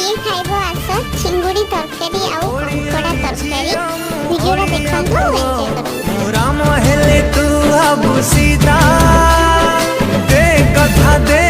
किए खाइबो आस चिंगुड़ी तरकारी आउ कଙ୍କड़ा तरकारी वीडियोटा देखंतु एंजॉय करंतु राम हेले तू अब सीधा दे कथा दे